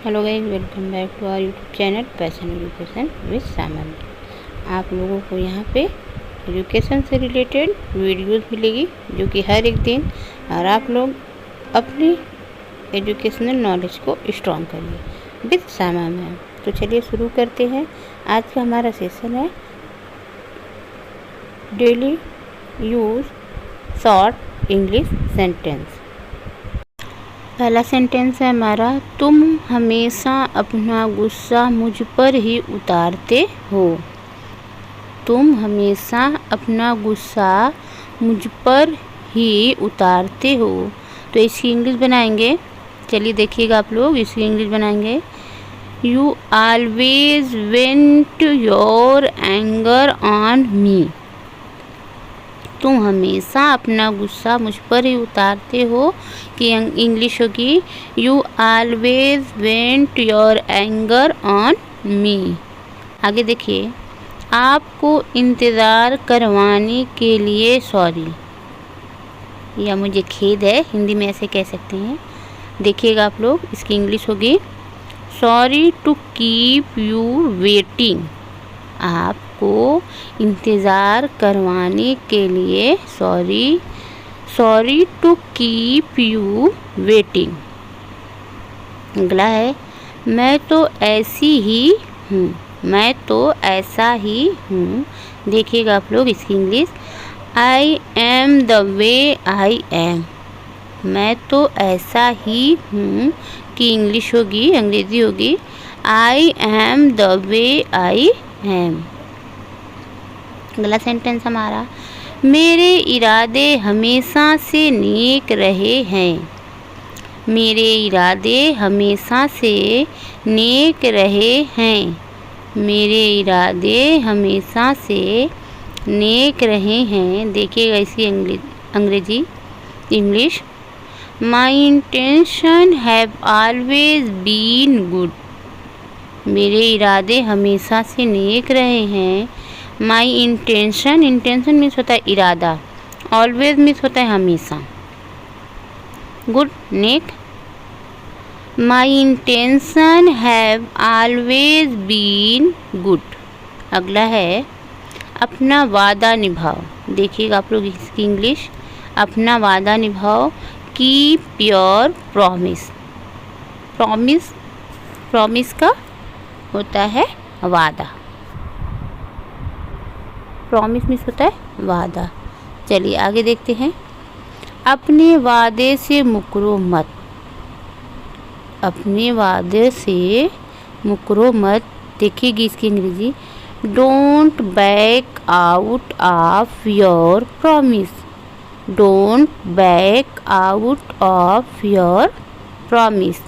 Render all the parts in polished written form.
Hello guys, welcome back to our YouTube channel passion education with Saman. आप लोगों को यहाँ पे एजुकेशन से रिलेटेड वीडियोस मिलेगी जो कि हर एक दिन, और आप लोग अपनी एजुकेशनल नॉलेज को स्ट्रॉन्ग करिए विद सामा मैम। तो चलिए शुरू करते हैं। आज का हमारा सेशन है daily use short English sentence. पहला सेंटेंस है हमारा, तुम हमेशा अपना गुस्सा मुझ पर ही उतारते हो। तुम हमेशा अपना गुस्सा मुझ पर ही उतारते हो। तो इसकी इंग्लिश बनाएंगे। चलिए देखिएगा आप लोग, इसकी इंग्लिश बनाएंगे। You always went your anger on me. तुम हमेशा अपना गुस्सा मुझ पर ही उतारते हो कि इंग्लिश होगी you always went your anger on me. आगे देखिए, आपको इंतज़ार करवाने के लिए सॉरी, या मुझे खेद है, हिंदी में ऐसे कह सकते हैं। देखिएगा आप लोग, इसकी इंग्लिश होगी sorry to keep you waiting. आपको इंतज़ार करवाने के लिए sorry to keep you waiting. अगला है, मैं तो ऐसी ही हूँ। मैं तो ऐसा ही हूँ। देखिएगा आप लोग, इसकी English I am the way I am. मैं तो ऐसा ही हूँ कि इंग्लिश होगी, अंग्रेजी होगी I am the way I am. अगला सेंटेंस हमारा, मेरे इरादे हमेशा से नेक रहे हैं। मेरे इरादे हमेशा से नेक रहे हैं। मेरे इरादे हमेशा से नेक रहे हैं। देखिएगा इसकी अंग्रेजी English, my intention have always been good. मेरे इरादे हमेशा से नेक रहे हैं। माई इंटेंशन, इंटेंशन मीन्स होता है इरादा, ऑलवेज मीन्स होता है हमेशा, good neck. My intention have always been good. अगला है, अपना वादा निभाओ। देखिएगा आप लोग इसकी इंग्लिश, अपना वादा निभाओ, कीप योर प्रॉमिस। प्रॉमिस का होता है वादा, प्रॉमिस मीन्स होता है वादा। चलिए आगे देखते हैं, अपने वादे से मुकरो मत। अपने वादे से मुकरो मत। देखिएगी इसकी अंग्रेजी, don't back out of your promise. Don't back out of your promise.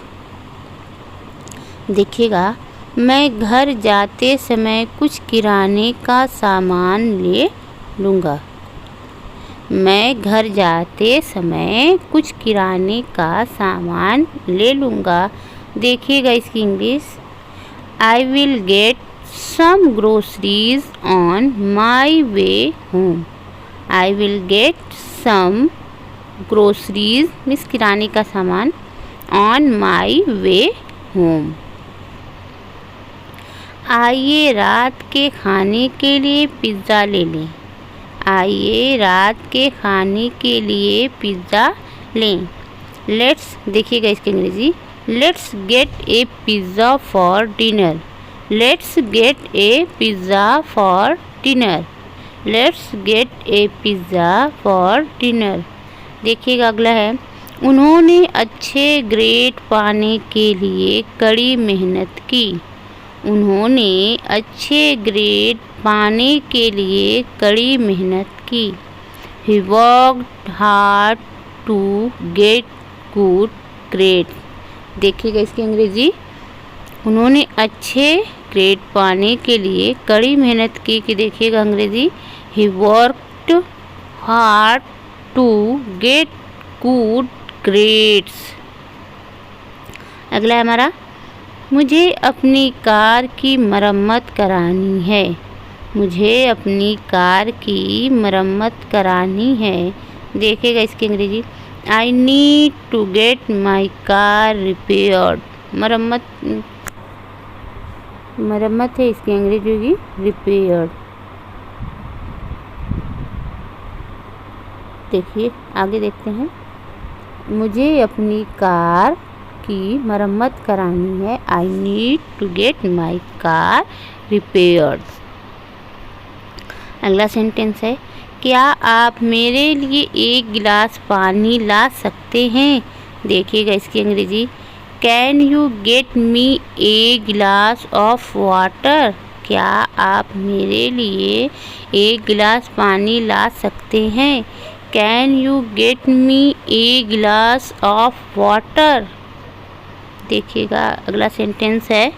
देखिएगा, मैं घर जाते समय कुछ किराने का सामान ले लूँगा। मैं घर जाते समय कुछ किराने का सामान ले लूँगा। देखिएगा इसकी English, I will get some groceries on my way home. I will get some groceries means किराने का सामान, ऑन माई वे होम। आइए रात के खाने के लिए पिज़्ज़ा ले लें। आइए रात के खाने के लिए पिज़्ज़ा लें। लेट्स, देखिएगा इसकी अंग्रेजी, let's get A pizza for dinner. Let's get A pizza for dinner. Let's get A pizza for dinner. देखिएगा अगला है, उन्होंने अच्छे ग्रेड पाने के लिए कड़ी मेहनत की। उन्होंने अच्छे ग्रेड पाने के लिए कड़ी मेहनत की। He worked hard to get good grades। देखिएगा इसकी अंग्रेजी, उन्होंने अच्छे ग्रेड पाने के लिए कड़ी मेहनत की कि देखिएगा अंग्रेजी, He worked hard to get good grades। अगला है हमारा, मुझे अपनी कार की मरम्मत करानी है। मुझे अपनी कार की मरम्मत करानी है। देखिएगा इसकी अंग्रेजी, I need to get my car repaired. मरम्मत है, इसकी अंग्रेजी होगी रिपेयर। देखिए आगे देखते हैं। मुझे अपनी कार की मरम्मत करानी है। I need to get my car repaired. अगला सेंटेंस है, क्या आप मेरे लिए एक गिलास पानी ला सकते हैं? देखिएगा इसकी अंग्रेजी, कैन यू गेट मी ए गिलास ऑफ वाटर? क्या आप मेरे लिए एक गिलास पानी ला सकते हैं? कैन यू गेट मी ए गिलास ऑफ वाटर? देखिएगा अगला सेंटेंस है,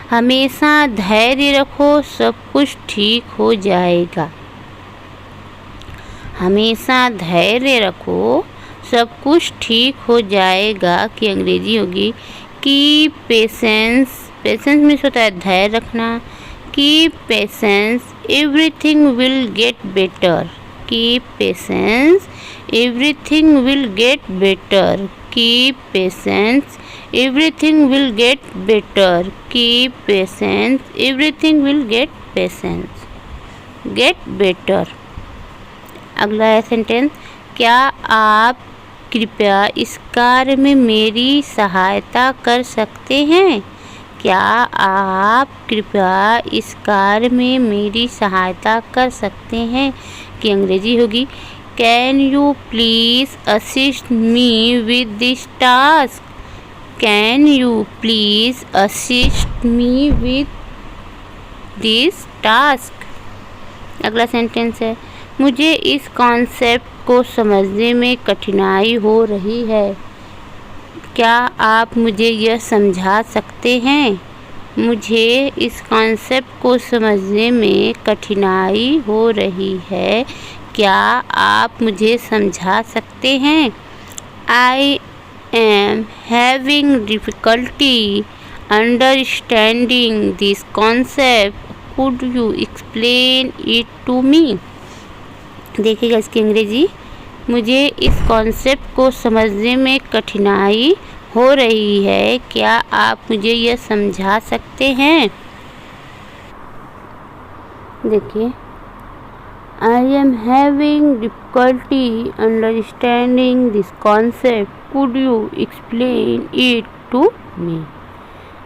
हमेशा धैर्य रखो, सब कुछ ठीक हो जाएगा। हमेशा धैर्य रखो, सब कुछ ठीक हो जाएगा की अंग्रेजी होगी कीप पेशेंस। पेशेंस मीन्स होता है धैर्य रखना। Keep patience, everything will get better. Keep patience, everything will get better. Keep patience, everything will get better. Keep patience, everything will get better. अगला है सेंटेंस, क्या आप कृपया इस कार्य में मेरी सहायता कर सकते हैं? क्या आप कृपया इस कार्य में मेरी सहायता कर सकते हैं की अंग्रेजी होगी can you please assist me with this task? Can you please assist me with this task? अगला सेंटेंस है, मुझे इस कॉन्सेप्ट को समझने में कठिनाई हो रही है। क्या आप मुझे यह समझा सकते हैं? मुझे इस कॉन्सेप्ट को समझने में कठिनाई हो रही है। क्या आप मुझे समझा सकते हैं? I am having difficulty understanding this concept, could you explain it to me? देखिएगा इसकी अंग्रेजी, मुझे इस कॉन्सेप्ट को समझने में कठिनाई हो रही है। क्या आप मुझे यह समझा सकते हैं? देखिए, I am having difficulty understanding this concept, could you explain it to me?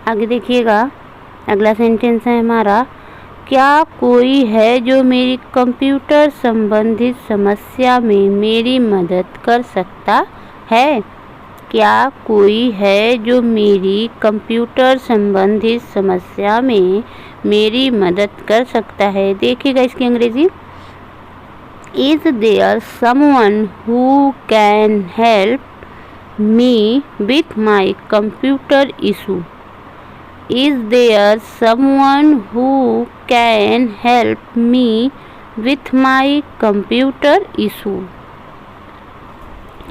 आगे देखिएगा, अगला सेंटेंस है हमारा, क्या कोई है जो मेरी कंप्यूटर संबंधित समस्या में मेरी मदद कर सकता है? क्या कोई है जो मेरी कंप्यूटर संबंधित समस्या में मेरी मदद कर सकता है? देखिएगा इसकी अंग्रेजी, is there someone who can help me with my computer issue? Is there someone who can help me with my computer issue?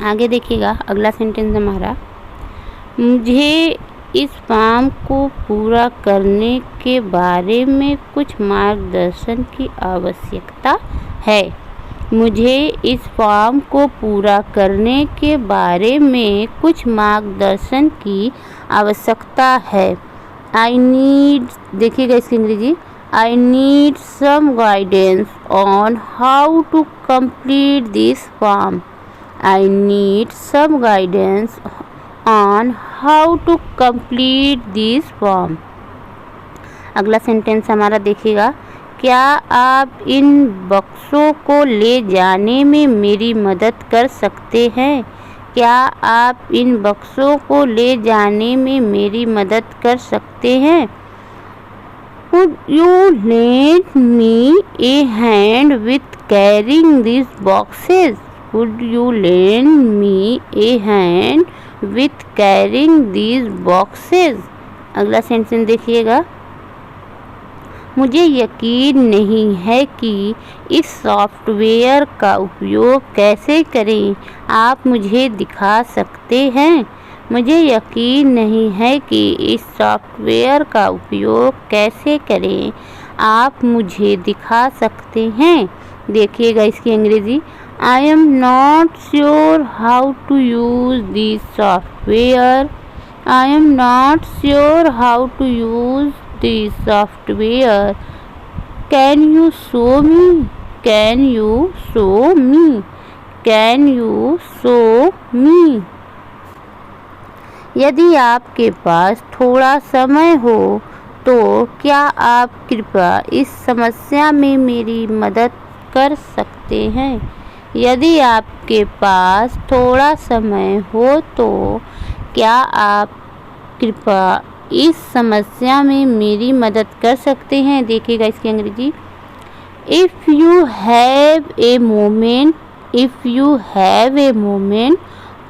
आगे देखिएगा अगला सेंटेंस हमारा, मुझे इस फॉर्म को पूरा करने के बारे में कुछ मार्गदर्शन की आवश्यकता है। मुझे इस फॉर्म को पूरा करने के बारे में कुछ मार्गदर्शन की आवश्यकता है। आई नीड, देखिएगा इसकी अंग्रेजी, I need some guidance on how to complete this form. I need some guidance on how to complete this form. अगला सेंटेंस हमारा देखिएगा, क्या आप इन बक्सों को ले जाने में मेरी मदद कर सकते हैं? क्या आप इन बक्सों को ले जाने में मेरी मदद कर सकते हैं? Would you lend me a hand with carrying these boxes? Would you lend me a hand with carrying these boxes? अगला सेंटेंस देखिएगा, मुझे यकीन नहीं है कि इस सॉफ्टवेयर का उपयोग कैसे करें, आप मुझे दिखा सकते हैं? मुझे यकीन नहीं है कि इस सॉफ्टवेयर का उपयोग कैसे करें, आप मुझे दिखा सकते हैं? देखिएगा इसकी अंग्रेजी, I am not sure how to use this software. I am not sure how to use this software. Can you show me? Can you show me? Can you show me? यदि आपके पास थोड़ा समय हो तो क्या आप कृपया इस समस्या में मेरी मदद कर सकते हैं? यदि आपके पास थोड़ा समय हो तो क्या आप कृपया इस समस्या में मेरी मदद कर सकते हैं? देखिएगा इसकी अंग्रेजी, if you have a moment, if you have a moment,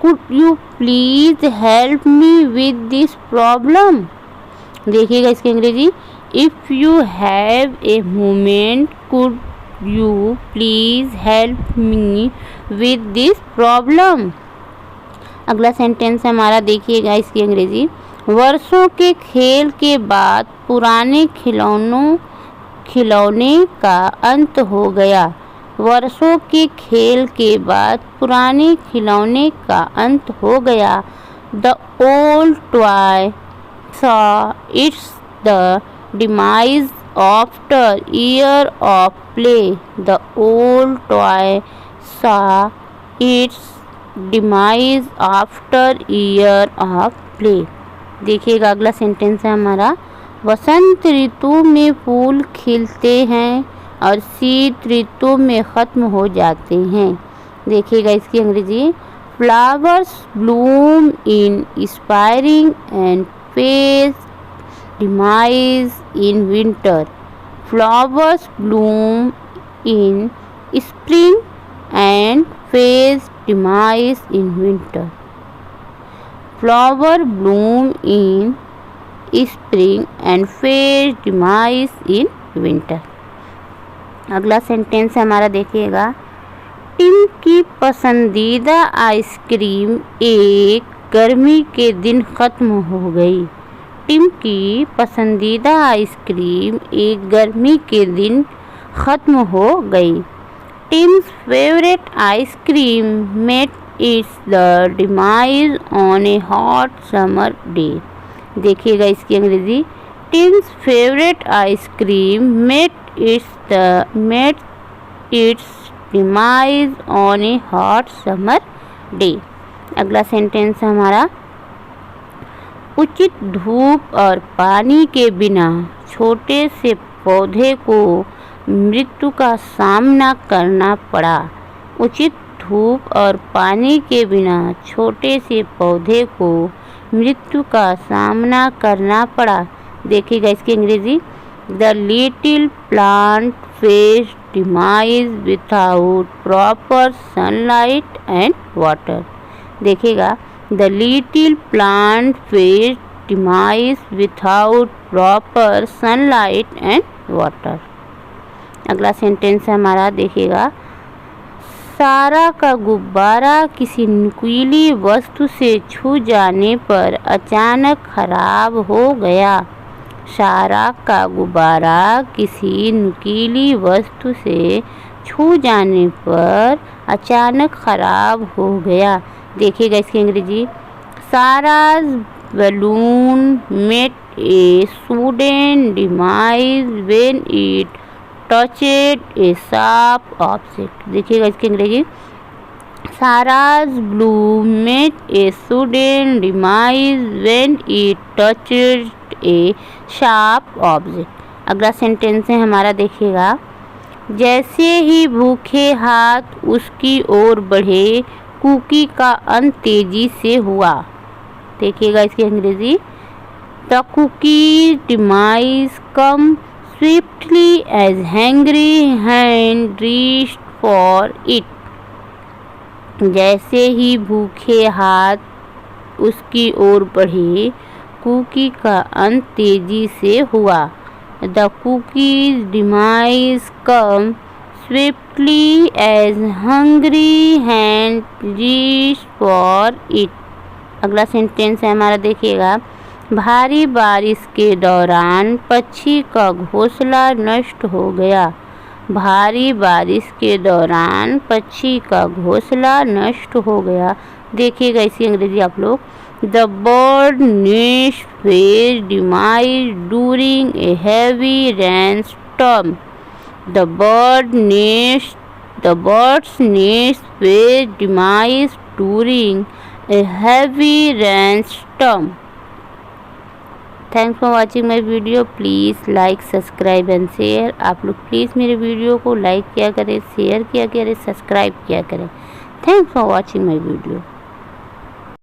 could you please help me with this problem? देखिएगा इसकी अंग्रेजी, if you have a moment, could you please help me with this problem? अगला sentence हमारा देखिएगा इसकी अंग्रेजी, वर्षों के खेल के बाद पुराने खिलौने का अंत हो गया। वर्षों के खेल के बाद पुराने खिलौने का अंत हो गया। The old toy saw its the demise after year of play. The old toy saw its demise after year of play. देखिएगा अगला सेंटेंस है हमारा, वसंत ऋतु में फूल खिलते हैं और शीत ऋतु में ख़त्म हो जाते हैं। देखिएगा इसकी अंग्रेजी, flowers Bloom in spring and phase demise in winter. Flowers Bloom in spring and phase demise in winter. Flower Bloom in spring and phase demise in winter. अगला सेंटेंस हमारा देखिएगा, टिम की पसंदीदा आइसक्रीम एक गर्मी के दिन ख़त्म हो गई। टिम की पसंदीदा आइसक्रीम एक गर्मी के दिन ख़त्म हो गई। Tim's favourite ice cream met its the demise on a hot summer day. देखिएगा इसकी अंग्रेजी, Tim's favourite ice cream met its demise on a hot summer day. अगला सेंटेंस हमारा, उचित धूप और पानी के बिना छोटे से पौधे को मृत्यु का सामना करना पड़ा। उचित धूप और पानी के बिना छोटे से पौधे को मृत्यु का सामना करना पड़ा। देखिएगा इसकी अंग्रेजी, the little plant faced demise without proper sunlight and water. देखिएगा, the little plant faced demise without proper sunlight and water. अगला सेंटेंस हमारा देखिएगा, सारा का गुब्बारा किसी नुकीली वस्तु से छू जाने पर अचानक खराब हो गया। सारा का गुब्बारा किसी नुकीली वस्तु से छू जाने पर अचानक खराब हो गया। देखिएगा इसकी अंग्रेजी, Sarah's balloon met a sudden demise when it touched a sharp object. देखिएगा इसकी अंग्रेजी, Sarah's balloon met a sudden demise when it touched a sharp object. अगला सेंटेंस है हमारा देखिएगा, जैसे ही भूखे हाथ उसकी ओर बढ़े कुकी का अंत तेजी से हुआ। देखिएगा इसकी अंग्रेजी, the cookie demise come swiftly as hungry hand reached for it. जैसे ही भूखे हाथ उसकी ओर बढ़े कुकी का अंत तेजी से हुआ। The cookies demise come swiftly as hungry hand reached for it. अगला सेंटेंस है हमारा देखिएगा, भारी बारिश के दौरान पक्षी का घोंसला नष्ट हो गया। भारी बारिश के दौरान पक्षी का घोंसला नष्ट हो गया। देखिएगा इसी अंग्रेजी आप लोग, The bird nest face demise during a heavy rainstorm. The bird's nest face demise during a heavy rainstorm. Thanks for watching my video. Please like subscribe and share. आप लोग प्लीज़ मेरे वीडियो को लाइक किया करें, share किया करें, subscribe किया करें। Thanks for watching my video.